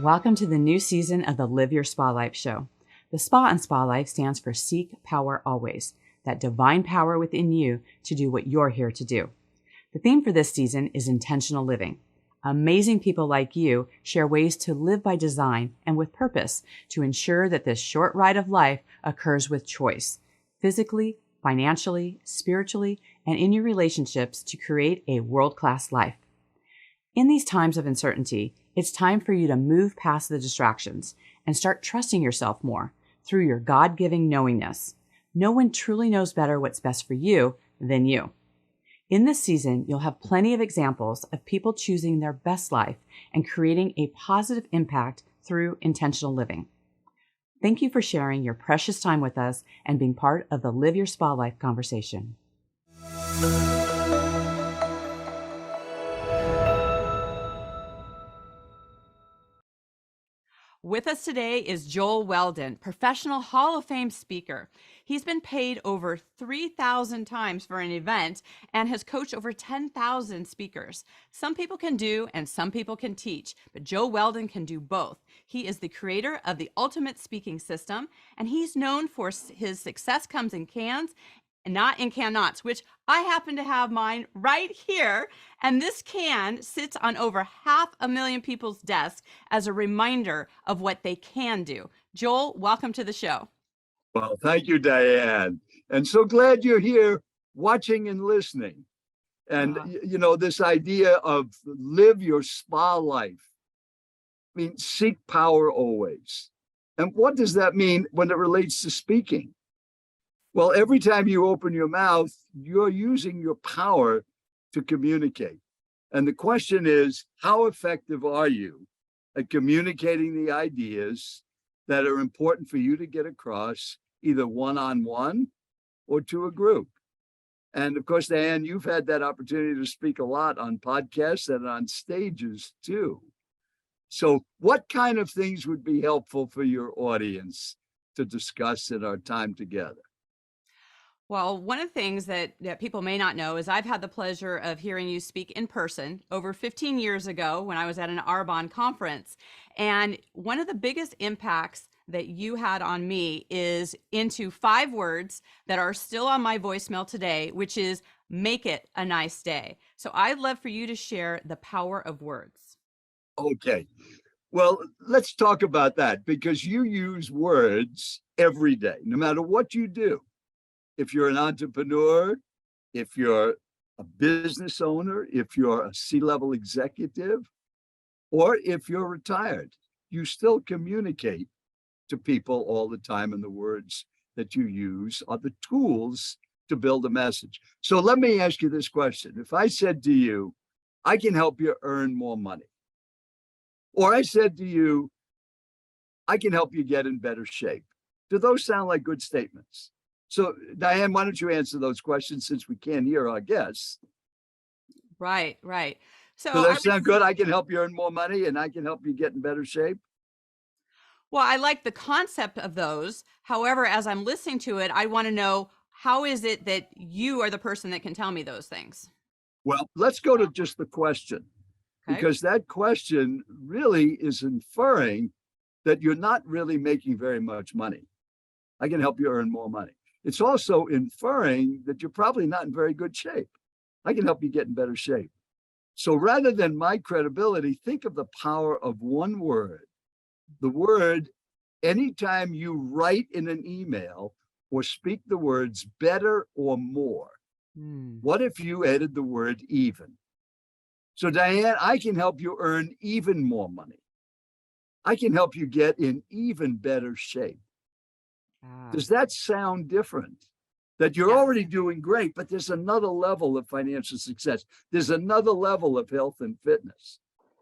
Welcome to the new season of the Live Your Spa Life show. The SPA in Spa Life stands for Seek Power Always, that divine power within you to do what you're here to do. The theme for this season is intentional living. Amazing people like you share ways to live by design and with purpose to ensure that this short ride of life occurs with choice, physically, financially, spiritually, and in your relationships to create a world-class life. In these times of uncertainty, it's time for you to move past the distractions and start trusting yourself more through your God-giving knowingness. No one truly knows better what's best for you than you. In this season, you'll have plenty of examples of people choosing their best life and creating a positive impact through intentional living. Thank you for sharing your precious time with us and being part of the Live Your Spa Life conversation. With us today is Joel Weldon, professional Hall of Fame speaker. He's been paid over 3,000 times for an event and has coached over 10,000 speakers. Some people can do and some people can teach, but Joel Weldon can do both. He is the creator of the Ultimate Speaking System, and he's known for his success comes in cans and not in cannots, which I happen to have mine right here. And this can sits on over 500,000 people's desks as a reminder of what they can do. Joel, welcome to the show. Well, thank you, Diane. And so glad you're here watching and listening. And, this idea of live your spa life. I mean, seek power always. And what does that mean when it relates to speaking? Well, every time you open your mouth, you're using your power to communicate. And the question is, how effective are you at communicating the ideas that are important for you to get across, either one-on-one or to a group? And of course, Diane, you've had that opportunity to speak a lot on podcasts and on stages too. So what kind of things would be helpful for your audience to discuss in our time together? Well, one of the things that people may not know is I've had the pleasure of hearing you speak in person over 15 years ago when I was at an Arbonne conference. And one of the biggest impacts that you had on me is into 5 words that are still on my voicemail today, which is make it a nice day. So I'd love for you to share the power of words. Okay. Well, let's talk about that, because you use words every day, no matter what you do. If you're an entrepreneur, if you're a business owner, if you're a C-level executive, or if you're retired, you still communicate to people all the time, and the words that you use are the tools to build a message. So let me ask you this question. If I said to you, I can help you earn more money, or I said to you, I can help you get in better shape, do those sound like good statements? So, Diane, why don't you answer those questions since we can't hear our guests? Right. So that sound good? I can help you earn more money and I can help you get in better shape? Well, I like the concept of those. However, as I'm listening to it, I want to know, how is it that you are the person that can tell me those things? Well, let's go to just the question, because that question really is inferring that you're not really making very much money. I can help you earn more money. It's also inferring that you're probably not in very good shape. I can help you get in better shape. So rather than my credibility, think of the power of one word. The word, anytime you write in an email or speak the words better or more, what if you added the word even? So Diane, I can help you earn even more money. I can help you get in even better shape. Does that sound different? That you're already doing great, but there's another level of financial success. There's another level of health and fitness.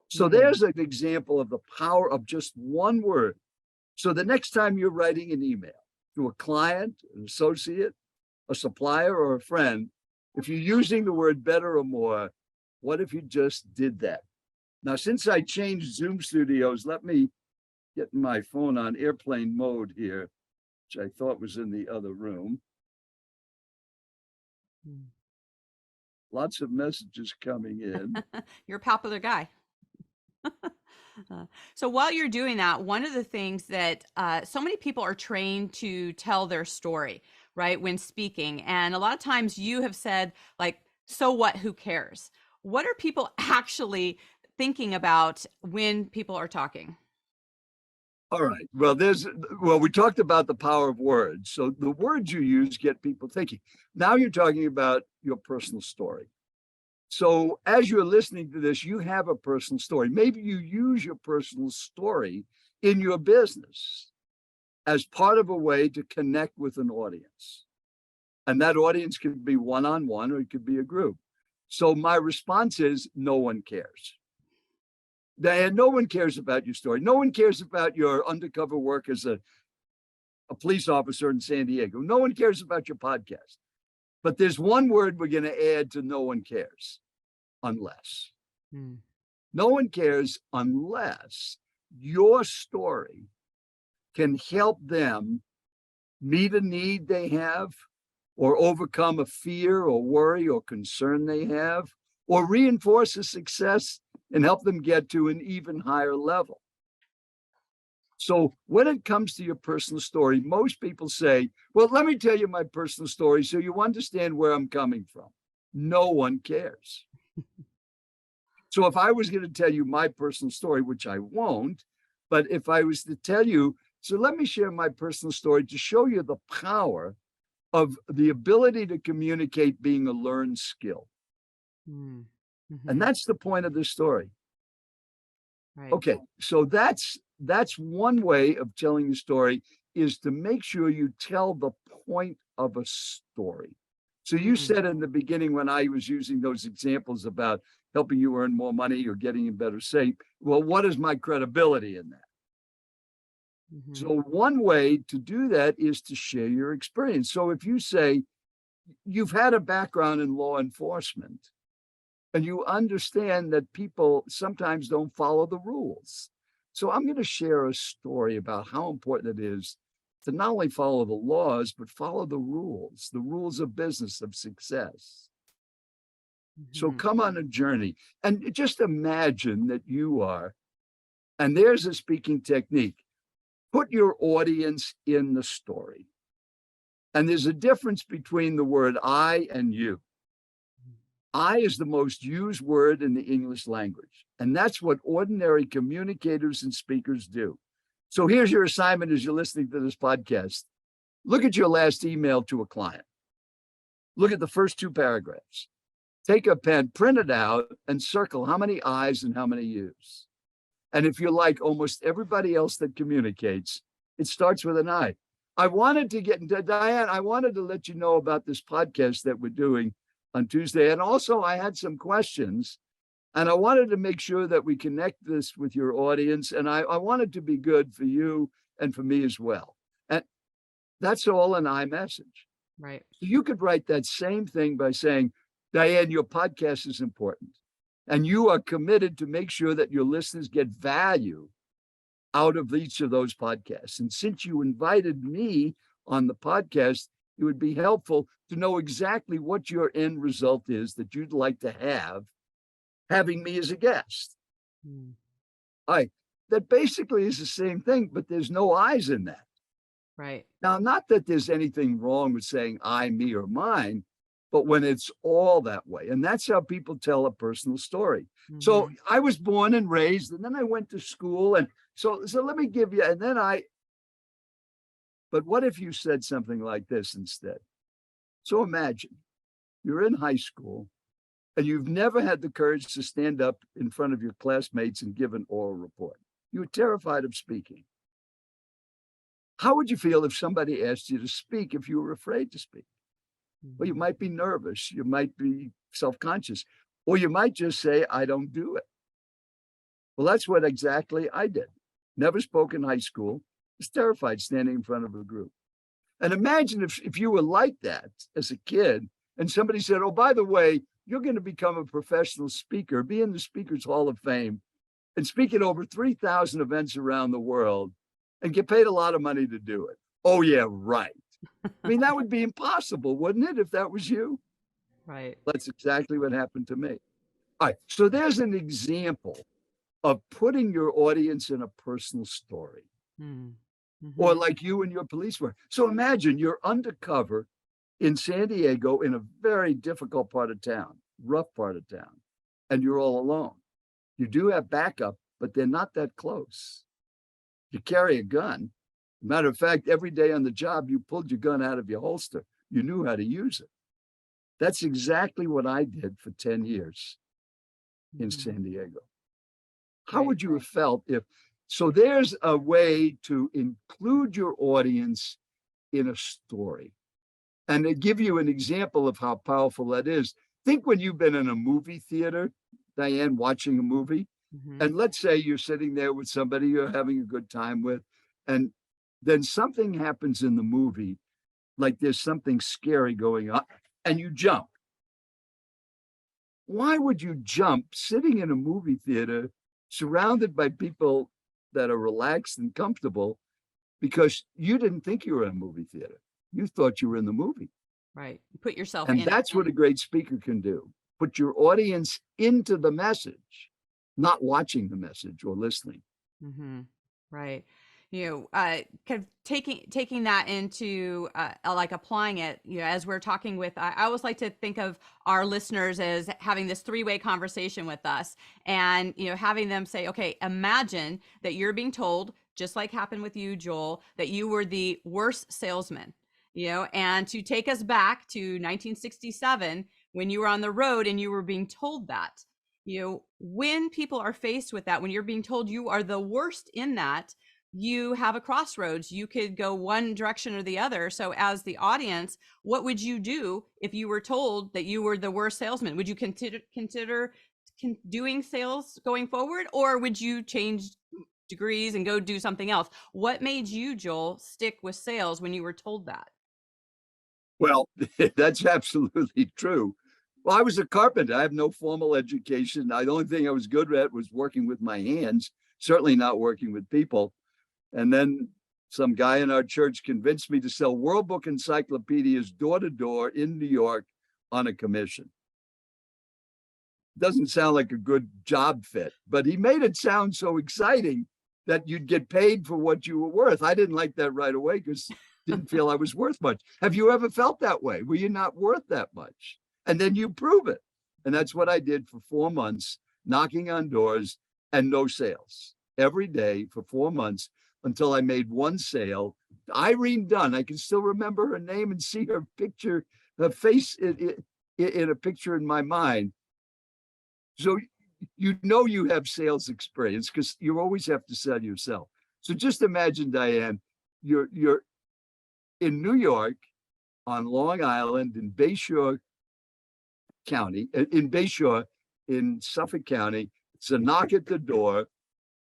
So there's an example of the power of just one word. So the next time you're writing an email to a client, an associate, a supplier, or a friend, if you're using the word better or more, what if you just did that? Now, since I changed Zoom studios, let me get my phone on airplane mode here, which I thought was in the other room. Lots of messages coming in. You're a popular guy. So while you're doing that, one of the things that so many people are trained to tell their story, right, when speaking. And a lot of times you have said, like, so what, who cares? What are people actually thinking about when people are talking? All right. Well, we talked about the power of words. So the words you use get people thinking. Now you're talking about your personal story. So as you're listening to this, you have a personal story. Maybe you use your personal story in your business as part of a way to connect with an audience. And that audience could be one-on-one or it could be a group. So my response is no one cares. Diane, no one cares about your story. No one cares about your undercover work as a police officer in San Diego. No one cares about your podcast. But there's one word we're going to add to no one cares, unless. No one cares unless your story can help them meet a need they have, or overcome a fear or worry or concern they have, or reinforce a success and help them get to an even higher level. So when it comes to your personal story, most people say, well, let me tell you my personal story so you understand where I'm coming from. No one cares. So if I was going to tell you my personal story, which I won't, but if I was to tell you, so let me share my personal story to show you the power of the ability to communicate being a learned skill. And that's the point of this story. Right. Okay, so that's one way of telling the story, is to make sure you tell the point of a story. So you said in the beginning, when I was using those examples about helping you earn more money or getting in better shape, well, what is my credibility in that? So one way to do that is to share your experience. So if you say you've had a background in law enforcement and you understand that people sometimes don't follow the rules. So I'm going to share a story about how important it is to not only follow the laws, but follow the rules of business, of success. So come on a journey and just imagine that you are, and there's a speaking technique. Put your audience in the story. And there's a difference between the word I and you. I is the most used word in the English language. And that's what ordinary communicators and speakers do. So here's your assignment as you're listening to this podcast. Look at your last email to a client. Look at the first 2 paragraphs. Take a pen, print it out, and circle how many I's and how many U's. And if you're like almost everybody else that communicates, it starts with an I. I wanted to get into, Diane, I wanted to let you know about this podcast that we're doing on Tuesday. And also I had some questions and I wanted to make sure that we connect this with your audience. And I wanted to be good for you and for me as well. And that's all an I message. Right. So you could write that same thing by saying, Diane, your podcast is important. And you are committed to make sure that your listeners get value out of each of those podcasts. And since you invited me on the podcast, it would be helpful to know exactly what your end result is that you'd like to have, having me as a guest. That basically is the same thing, but there's no I's in that. Right. Now, not that there's anything wrong with saying I, me, or mine, but when it's all that way. And that's how people tell a personal story. So I was born and raised, and then I went to school. And so let me give you, and then but what if you said something like this instead? So imagine you're in high school and you've never had the courage to stand up in front of your classmates and give an oral report. You were terrified of speaking. How would you feel if somebody asked you to speak if you were afraid to speak? Well, you might be nervous, you might be self-conscious, or you might just say, I don't do it. Well, that's what exactly I did. Never spoke in high school, was terrified standing in front of a group. And imagine if you were like that as a kid, and somebody said, oh, by the way, you're going to become a professional speaker, be in the Speakers Hall of Fame, and speak at over 3,000 events around the world, and get paid a lot of money to do it. Oh, yeah, right. I mean, that would be impossible, wouldn't it, if that was you? Right. That's exactly what happened to me. All right. So there's an example of putting your audience in a personal story. Mm-hmm. Or like you and your police work. So imagine you're undercover in San Diego in a very difficult part of town, rough part of town, and you're all alone. You do have backup, but they're not that close. You carry a gun. Matter of fact, every day on the job, you pulled your gun out of your holster. You knew how to use it. That's exactly what I did for 10 years in San Diego. How would you have felt if, so there's a way to include your audience in a story. And to give you an example of how powerful that is, think when you've been in a movie theater, Diane, watching a movie, and let's say you're sitting there with somebody you're having a good time with, and then something happens in the movie, like there's something scary going on, and you jump. Why would you jump sitting in a movie theater surrounded by people that are relaxed and comfortable? Because you didn't think you were in a movie theater. You thought you were in the movie. Right. You put yourself in. And that's what a great speaker can do. Put your audience into the message, not watching the message or listening. Mm-hmm. Right. Kind of taking that into like applying it, as we're talking with, I always like to think of our listeners as having this three-way conversation with us, and, having them say, okay, imagine that you're being told, just like happened with you, Joel, that you were the worst salesman, and to take us back to 1967 when you were on the road and you were being told that, when people are faced with that, when you're being told you are the worst in that, you have a crossroads. You could go one direction or the other. So as the audience, what would you do if you were told that you were the worst salesman? Would you consider doing sales going forward, or would you change degrees and go do something else? What made you, Joel, stick with sales when you were told that? Well, that's absolutely true. Well, I was a carpenter. I have no formal education. The only thing I was good at was working with my hands, certainly not working with people. And then some guy in our church convinced me to sell World Book encyclopedias door to door in New York on a commission. Doesn't sound like a good job fit, but he made it sound so exciting that you'd get paid for what you were worth. I didn't like that right away because didn't feel I was worth much. Have you ever felt that way? Were you not worth that much? And then you prove it. And that's what I did for 4 months, knocking on doors and no sales every day for 4 months until I made one sale. Irene Dunn, I can still remember her name and see her picture, her face in a picture in my mind. So you have sales experience because you always have to sell yourself. So just imagine, Diane, you're in New York on Long Island in Bayshore County, in Bayshore in Suffolk County. It's a knock at the door,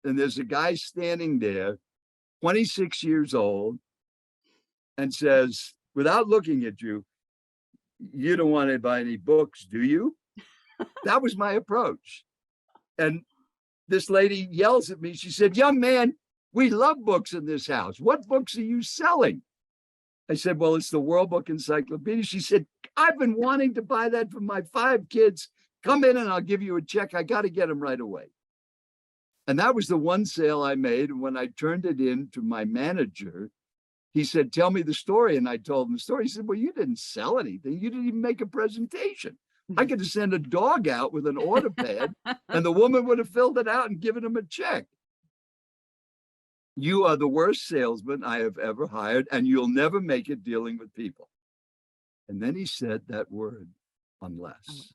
and there's a guy standing there, 26 years old, and says, without looking at you, "You don't want to buy any books, do you?" That was my approach. And this lady yells at me. She said, "Young man, we love books in this house. What books are you selling?" I said, "Well, it's the World Book Encyclopedia." She said, "I've been wanting to buy that for my 5 kids. Come in and I'll give you a check. I got to get them right away." And that was the one sale I made. And when I turned it in to my manager, he said, "Tell me the story." And I told him the story. He said, "Well, you didn't sell anything. You didn't even make a presentation. I could have sent a dog out with an order pad and the woman would have filled it out and given him a check. You are the worst salesman I have ever hired, and you'll never make it dealing with people." And then he said that word, unless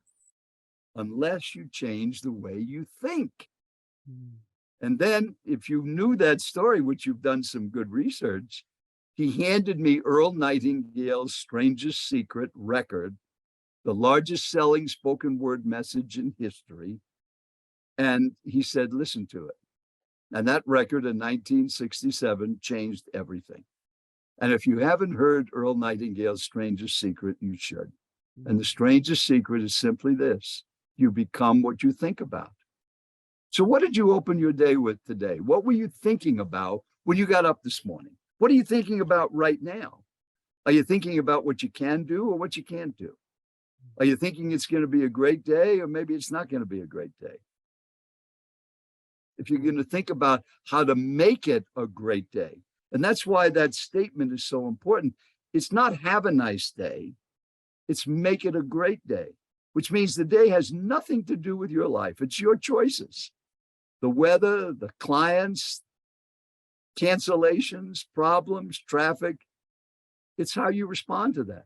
you change the way you think. And then if you knew that story, which you've done some good research, he handed me Earl Nightingale's Strangest Secret record, the largest selling spoken word message in history. And he said, "Listen to it." And that record in 1967 changed everything. And if you haven't heard Earl Nightingale's Strangest Secret, you should. And the strangest secret is simply this: you become what you think about. So what did you open your day with today? What were you thinking about when you got up this morning? What are you thinking about right now? Are you thinking about what you can do or what you can't do? Are you thinking it's going to be a great day, or maybe it's not going to be a great day? if you're going to think about how to make it a great day. And that's why that statement is so important. It's not have a nice day, it's make it a great day, which means the day has nothing to do with your life. It's your choices. The weather, the clients, cancellations, problems, traffic. It's how you respond to that.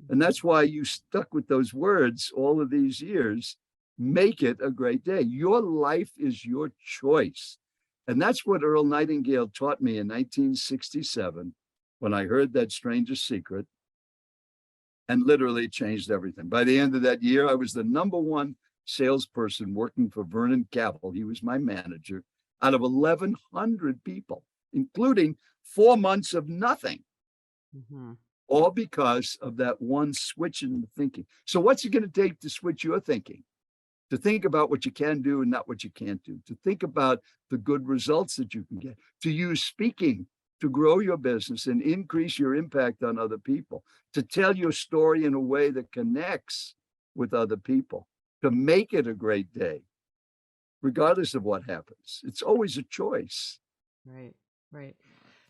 And that's why you stuck with those words all of these years. Make it a great day. Your life is your choice. And that's what Earl Nightingale taught me in 1967 when I heard that Stranger's Secret, and literally changed everything. By the end of that year, I was the #1 salesperson working for Vernon Capital. He was my manager, out of 1,100 people, including 4 months of nothing. All because of that one switch in the thinking. So what's it going to take to switch your thinking? To think about what you can do and not what you can't do. To think about the good results that you can get. To use speaking to grow your business and increase your impact on other people. To tell your story in a way that connects with other people. To make it a great day, regardless of what happens. It's always a choice. Right, right.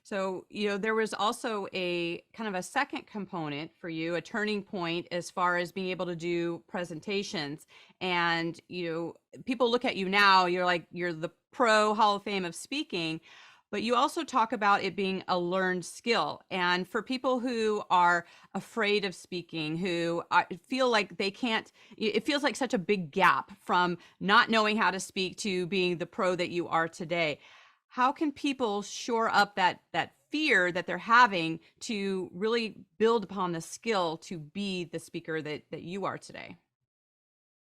So, there was also a kind of a second component for you, a turning point as far as being able to do presentations. And, people look at you now, you're the pro Hall of Fame of speaking, but you also talk about it being a learned skill. And for people who are afraid of speaking, who feel like they can't, it feels like such a big gap from not knowing how to speak to being the pro that you are today. How can people shore up that fear that they're having to really build upon the skill to be the speaker that you are today?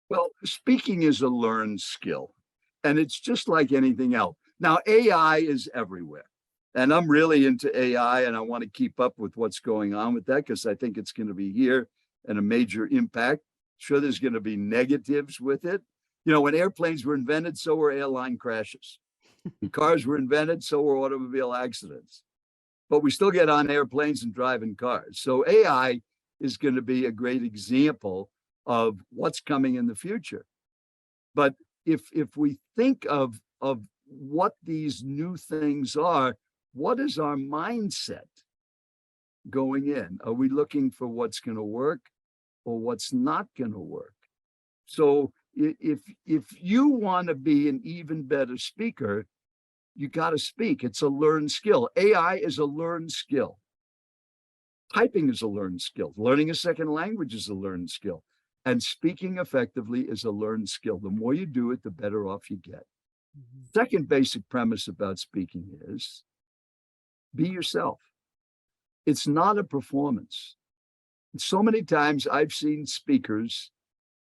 Well, speaking is a learned skill, and it's just like anything else. Now, AI is everywhere, and I'm really into AI, and I want to keep up with what's going on with that because I think it's going to be here and a major impact. Sure, there's going to be negatives with it. When airplanes were invented, so were airline crashes. When cars were invented, so were automobile accidents. But we still get on airplanes and drive in cars. So AI is going to be a great example of what's coming in the future. But if we think of what these new things are, what is our mindset going in? Are we looking for what's going to work or what's not going to work? So if you want to be an even better speaker, you got to speak. It's a learned skill. AI is a learned skill. Typing is a learned skill. Learning a second language is a learned skill. And speaking effectively is a learned skill. The more you do it, the better off you get. Second basic premise about speaking is be yourself. It's not a performance. So many times I've seen speakers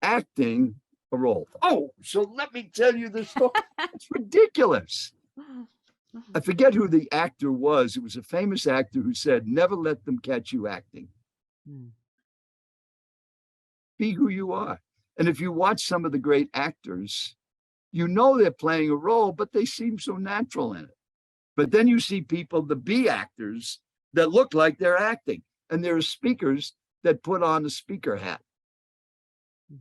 acting a role. Oh, so let me tell you this story. It's ridiculous. I forget who the actor was. It was a famous actor who said, never let them catch you acting. Be who you are. And if you watch some of the great actors, they're playing a role, but they seem so natural in it. But then you see people, the B actors, that look like they're acting. And there are speakers that put on a speaker hat.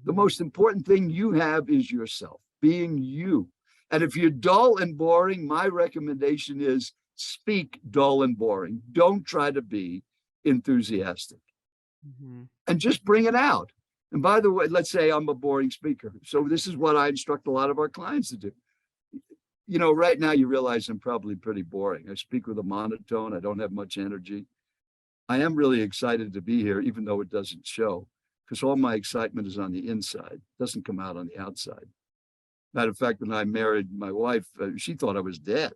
The most important thing you have is yourself, being you. And if you're dull and boring, my recommendation is speak dull and boring. Don't try to be enthusiastic. And just bring it out. And by the way, let's say I'm a boring speaker. So this is what I instruct a lot of our clients to do. Right now you realize I'm probably pretty boring. I speak with a monotone. I don't have much energy. I am really excited to be here, even though it doesn't show, because all my excitement is on the inside. It doesn't come out on the outside. Matter of fact, when I married my wife, she thought I was dead.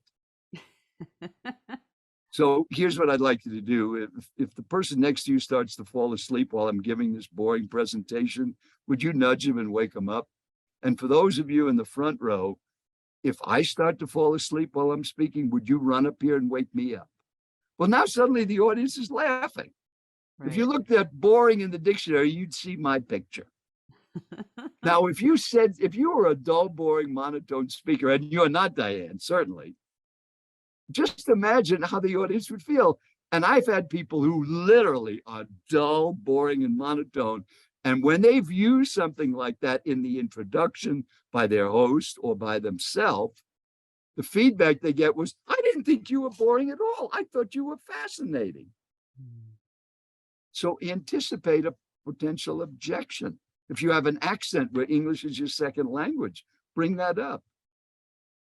So here's what I'd like you to do. If the person next to you starts to fall asleep while I'm giving this boring presentation, would you nudge him and wake him up? And for those of you in the front row, if I start to fall asleep while I'm speaking, would you run up here and wake me up? Well, now suddenly the audience is laughing. Right. If you looked at boring in the dictionary, you'd see my picture. Now, if you were a dull, boring, monotone speaker, and you're not, Diane, certainly, just imagine how the audience would feel. And I've had people who literally are dull, boring, and monotone. And when they've used something like that in the introduction by their host or by themselves, The feedback they get was, I didn't think you were boring at all. I thought you were fascinating. So anticipate a potential objection. If you have an accent where English is your second language, bring that up.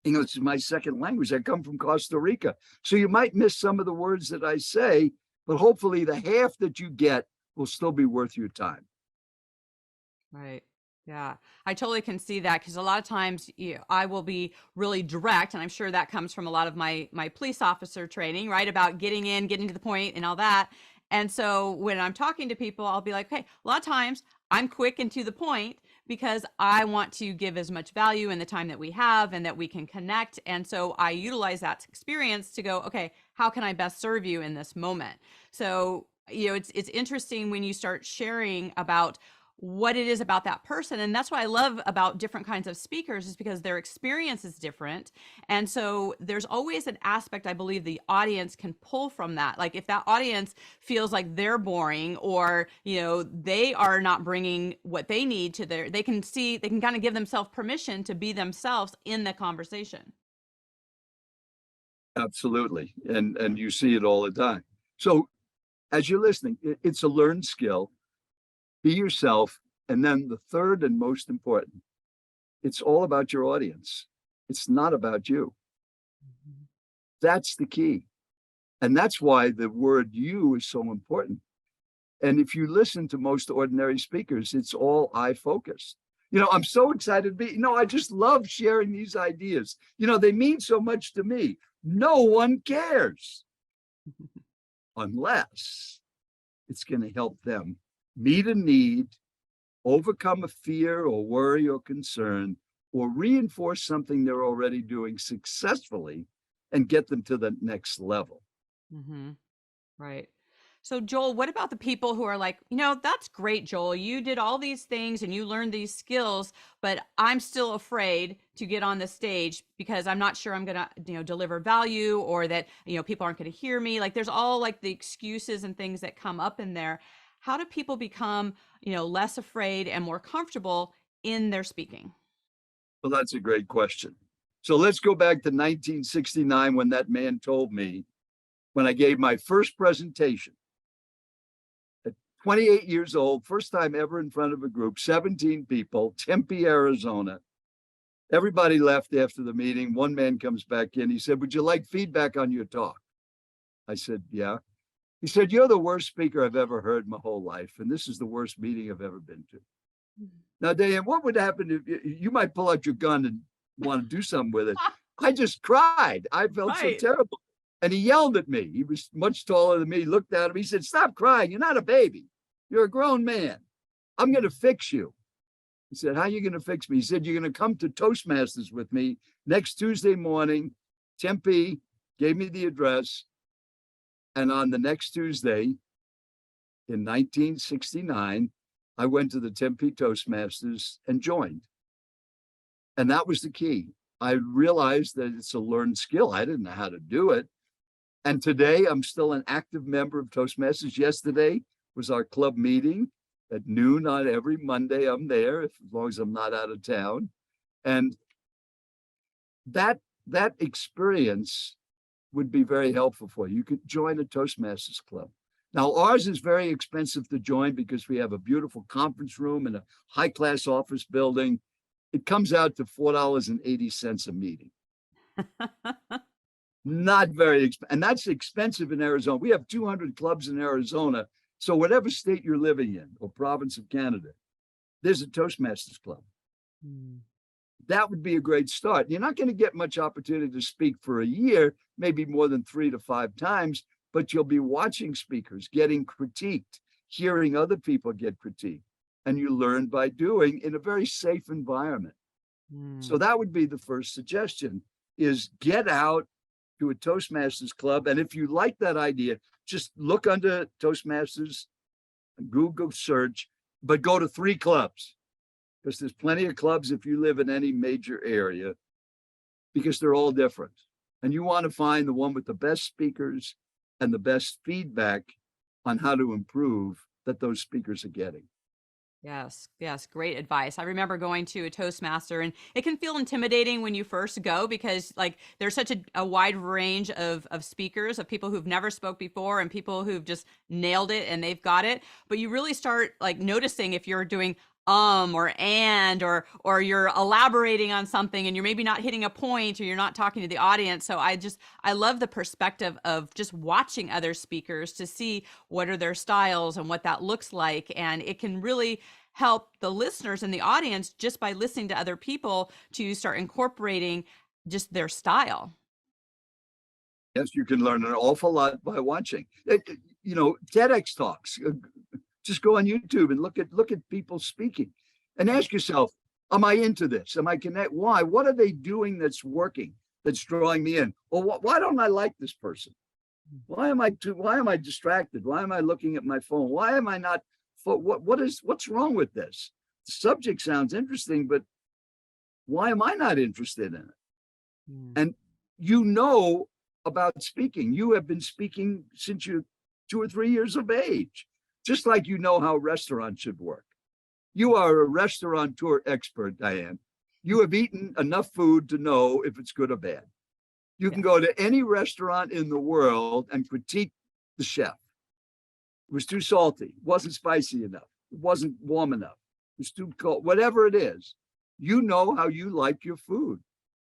English is my second language. I come from Costa Rica. So you might miss some of the words that I say, but hopefully the half that you get will still be worth your time. Right. Yeah, I totally can see that, because a lot of times I will be really direct, and I'm sure that comes from a lot of my police officer training, right? About getting to the point and all that. And so when I'm talking to people, I'll be like, okay, a lot of times I'm quick and to the point because I want to give as much value in the time that we have and that we can connect. And so I utilize that experience to go, okay, how can I best serve you in this moment? So, it's interesting when you start sharing about what it is about that person. And that's what I love about different kinds of speakers, is because their experience is different. And so there's always an aspect, I believe, the audience can pull from that. Like if that audience feels like they're boring, or, they are not bringing what they need to they can kind of give themselves permission to be themselves in the conversation. Absolutely. And you see it all the time. So as you're listening, it's a learned skill. Be yourself. And then the third and most important, it's all about your audience. It's not about you. That's the key. And that's why the word you is so important. And if you listen to most ordinary speakers, it's all I focused. I'm so excited to be, I just love sharing these ideas. They mean so much to me. No one cares unless it's going to help them meet a need, overcome a fear or worry or concern, or reinforce something they're already doing successfully and get them to the next level. Mm-hmm. Right. So Joel, what about the people who are like, that's great, Joel, you did all these things and you learned these skills, but I'm still afraid to get on the stage because I'm not sure I'm going to, deliver value, or that, people aren't going to hear me. Like there's all like the excuses and things that come up in there. How do people become, less afraid and more comfortable in their speaking? Well, that's a great question. So let's go back to 1969 when that man told me, when I gave my first presentation at 28 years old, first time ever in front of a group, 17 people, Tempe, Arizona. Everybody left after the meeting. One man comes back in. He said, "Would you like feedback on your talk?" I said, "Yeah." He said, "You're the worst speaker I've ever heard in my whole life. And this is the worst meeting I've ever been to." Mm-hmm. Now, Diane, what would happen if you might pull out your gun and want to do something with it? I just cried. I felt so terrible. And he yelled at me. He was much taller than me. He looked at him. He said, "Stop crying. You're not a baby. You're a grown man. I'm going to fix you." He said, "How are you going to fix me?" He said, "You're going to come to Toastmasters with me next Tuesday morning." Tempe, gave me the address. And on the next Tuesday in 1969, I went to the Tempe Toastmasters and joined. And that was the key. I realized that it's a learned skill. I didn't know how to do it. And today I'm still an active member of Toastmasters. Yesterday was our club meeting at noon on every Monday. I'm there as long as I'm not out of town. And that experience would be very helpful for you. You could join a Toastmasters club. Now, ours is very expensive to join because we have a beautiful conference room and a high-class office building. It comes out to $4.80 a meeting. Not very expensive. And that's expensive in Arizona. We have 200 clubs in Arizona. So whatever state you're living in or province of Canada, there's a Toastmasters club. That would be a great start. You're not going to get much opportunity to speak for a year, maybe more than 3 to 5 times, but you'll be watching speakers, getting critiqued, hearing other people get critiqued, and you learn by doing in a very safe environment. So that would be the first suggestion, is get out to a Toastmasters club. And if you like that idea, just look under Toastmasters, Google search, but go to 3 clubs. Because there's plenty of clubs if you live in any major area, because they're all different. And you want to find the one with the best speakers and the best feedback on how to improve that those speakers are getting. Yes, yes, great advice. I remember going to a Toastmaster, and it can feel intimidating when you first go because like there's such a wide range of speakers, of people who've never spoke before and people who've just nailed it and they've got it. But you really start like noticing if you're doing or and or you're elaborating on something and you're maybe not hitting a point or you're not talking to the audience. So I love the perspective of just watching other speakers to see what are their styles and what that looks like, and it can really help the listeners and the audience just by listening to other people to start incorporating just their style. Yes, you can learn an awful lot by watching. TEDx talks. Just go on YouTube and look at people speaking, and ask yourself, am I into this? Am I connect? Why? What are they doing that's working? That's drawing me in? Or why don't I like this person? Why am I distracted? Why am I looking at my phone? Why am I not? What's wrong with this? The subject sounds interesting, but why am I not interested in it? And about speaking. You have been speaking since you're 2 or 3 years of age, just like you know how restaurants should work. You are a restaurateur expert, Diane. You have eaten enough food to know if it's good or bad. You can go to any restaurant in the world and critique the chef. It was too salty, wasn't spicy enough, it wasn't warm enough, it was too cold, whatever it is. You know how you like your food.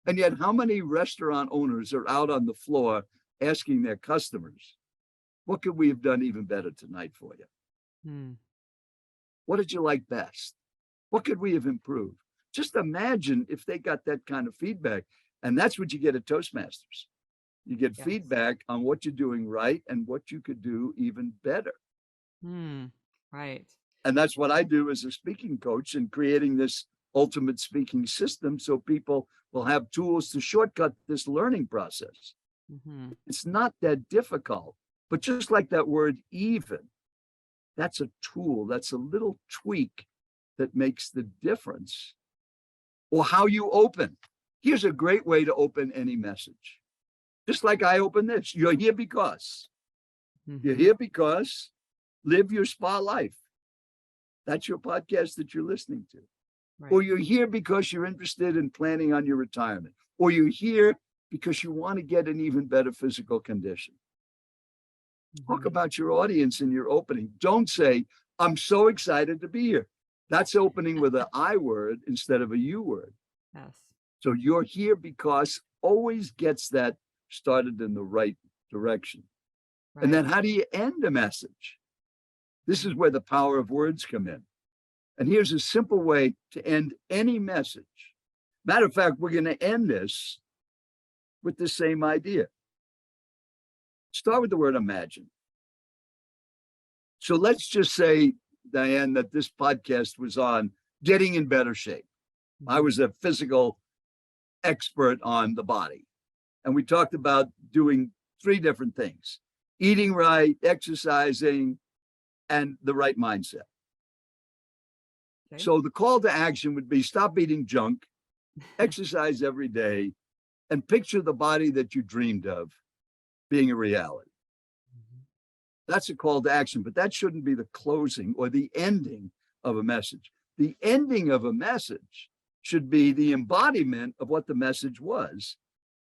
And yet, how many restaurant owners are out on the floor asking their customers, what could we have done even better tonight for you? What did you like best? What could we have improved? Just imagine if they got that kind of feedback. And that's what you get at Toastmasters. You get feedback on what you're doing right and what you could do even better. Right. And that's what I do as a speaking coach, and creating this ultimate speaking system so people will have tools to shortcut this learning process. It's not that difficult, but just like that word even, that's a tool, that's a little tweak that makes the difference. Or how you open. Here's a great way to open any message. Just like I open this, you're here because. You're here because Live Your Spa Life. That's your podcast that you're listening to. Right. Or you're here because you're interested in planning on your retirement. Or you're here because you want to get an even better physical condition. Talk about your audience in your opening. Don't say, I'm so excited to be here. That's opening with an I word instead of a you word. Yes. So you're here because always gets that started in the right direction. Right. And then how do you end a message? This is where the power of words come in. And here's a simple way to end any message. Matter of fact, we're going to end this with the same idea. Start with the word imagine. So let's just say, Diane, that this podcast was on getting in better shape. I was a physical expert on the body. And we talked about doing 3 different things: eating right, exercising, and the right mindset. Okay. So the call to action would be stop eating junk, exercise every day, and picture the body that you dreamed of being a reality. That's a call to action, but that shouldn't be the closing or the ending of a message. The ending of a message should be the embodiment of what the message was.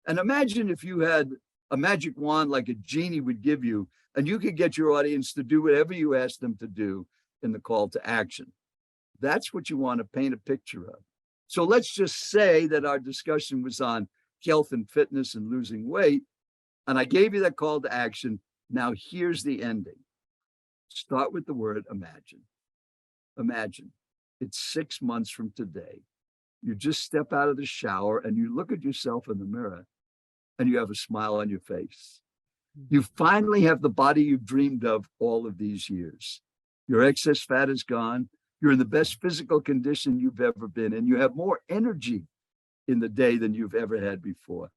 And imagine if you had a magic wand like a genie would give you, and you could get your audience to do whatever you asked them to do in the call to action. That's what you want to paint a picture of. So let's just say that our discussion was on health and fitness and losing weight, and I gave you that call to action. Now here's the ending. Start with the word imagine. Imagine it's 6 months from today. You just step out of the shower and you look at yourself in the mirror and you have a smile on your face. You finally have the body you've dreamed of all of these years. Your excess fat is gone. You're in the best physical condition you've ever been in. You have more energy in the day than you've ever had before.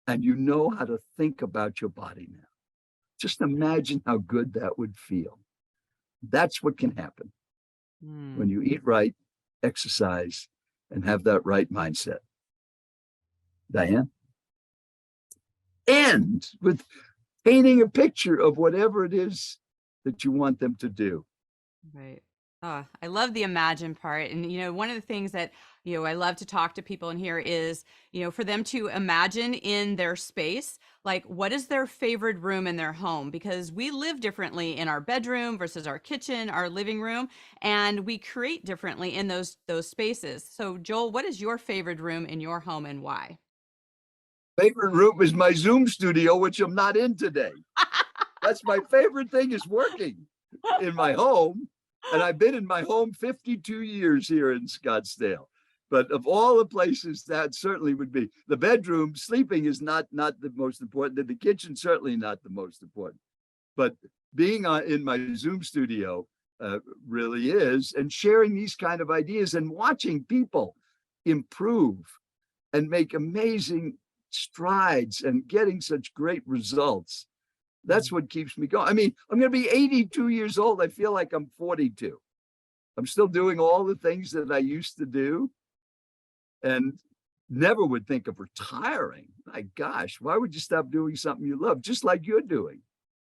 And you know how to think about your body now. Just imagine how good that would feel. That's what can happen when you eat right, exercise, and have that right mindset. Diane? End with painting a picture of whatever it is that you want them to do. Right. I love the imagine part. And, one of the things that, I love to talk to people in here is, for them to imagine in their space, like what is their favorite room in their home? Because we live differently in our bedroom versus our kitchen, our living room, and we create differently in those spaces. So Joel, what is your favorite room in your home and why? Favorite room is my Zoom studio, which I'm not in today. That's my favorite thing, is working in my home. And I've been in my home 52 years here in Scottsdale. But of all the places, that certainly would be the bedroom. Sleeping is not the most important. The kitchen, certainly not the most important. But being in my Zoom studio really is, and sharing these kind of ideas and watching people improve and make amazing strides and getting such great results. That's what keeps me going. I mean, I'm going to be 82 years old. I feel like I'm 42. I'm still doing all the things that I used to do, and never would think of retiring. My gosh, why would you stop doing something you love, just like you're doing?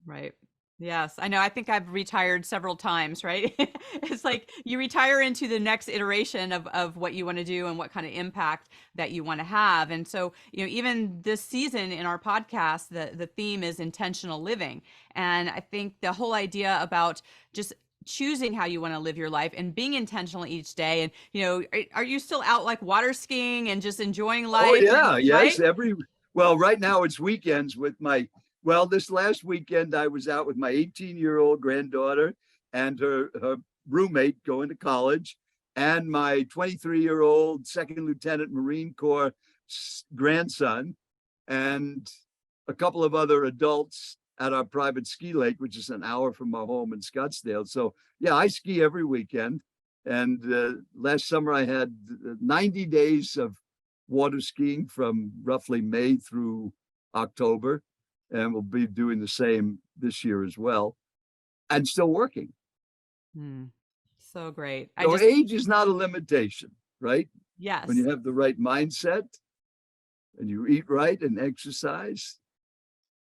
Right. Yes, I know. I think I've retired several times, right? It's like you retire into the next iteration of what you want to do and what kind of impact that you want to have. And so, even this season in our podcast, the theme is intentional living. And I think the whole idea about just choosing how you want to live your life and being intentional each day. And, are you still out like water skiing and just enjoying life? Oh, yeah. Right? Yes. Right now it's weekends with this last weekend, I was out with my 18-year-old granddaughter and her roommate going to college, and my 23-year-old second lieutenant Marine Corps grandson, and a couple of other adults at our private ski lake, which is an hour from our home in Scottsdale. So yeah, I ski every weekend. And last summer I had 90 days of water skiing from roughly May through October. And we'll be doing the same this year as well, and still working. So great. So age is not a limitation, right? Yes. When you have the right mindset and you eat right and exercise.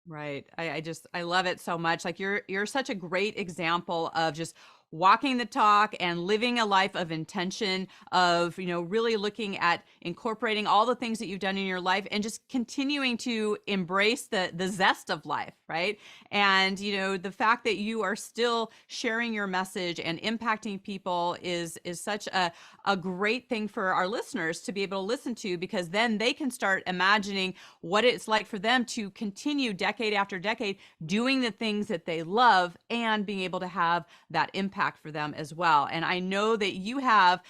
Right. I love it so much. Like you're such a great example of just walking the talk and living a life of intention, of, really looking at incorporating all the things that you've done in your life and just continuing to embrace the zest of life, right? And, the fact that you are still sharing your message and impacting people is such a great thing for our listeners to be able to listen to, because then they can start imagining what it's like for them to continue decade after decade doing the things that they love and being able to have that impact for them as well. And I know that you have,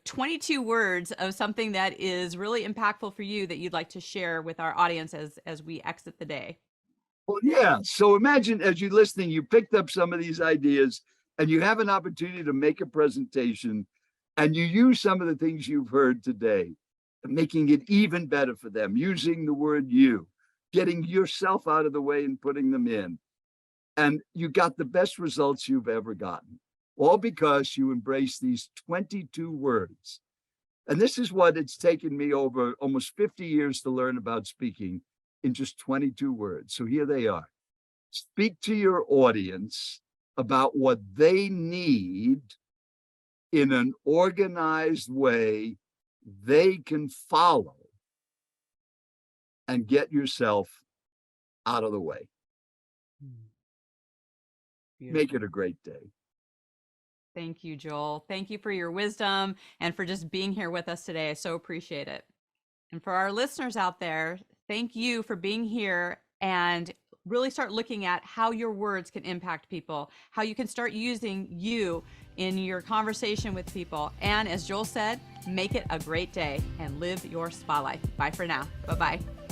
22 words of something that is really impactful for you that you'd like to share with our audience as we exit the day. Well, yeah. So imagine as you're listening, you picked up some of these ideas and you have an opportunity to make a presentation, and you use some of the things you've heard today, making it even better for them, using the word you, getting yourself out of the way and putting them in. And you got the best results you've ever gotten, all because you embrace these 22 words. And this is what it's taken me over almost 50 years to learn about speaking, in just 22 words. So here they are. Speak to your audience about what they need in an organized way they can follow, and get yourself out of the way. Beautiful. Make it a great day. Thank you, Joel. Thank you for your wisdom and for just being here with us today. I so appreciate it. And for our listeners out there, thank you for being here, and really start looking at how your words can impact people, how you can start using you in your conversation with people. And as Joel said, make it a great day and live your spa life. Bye for now. Bye-bye.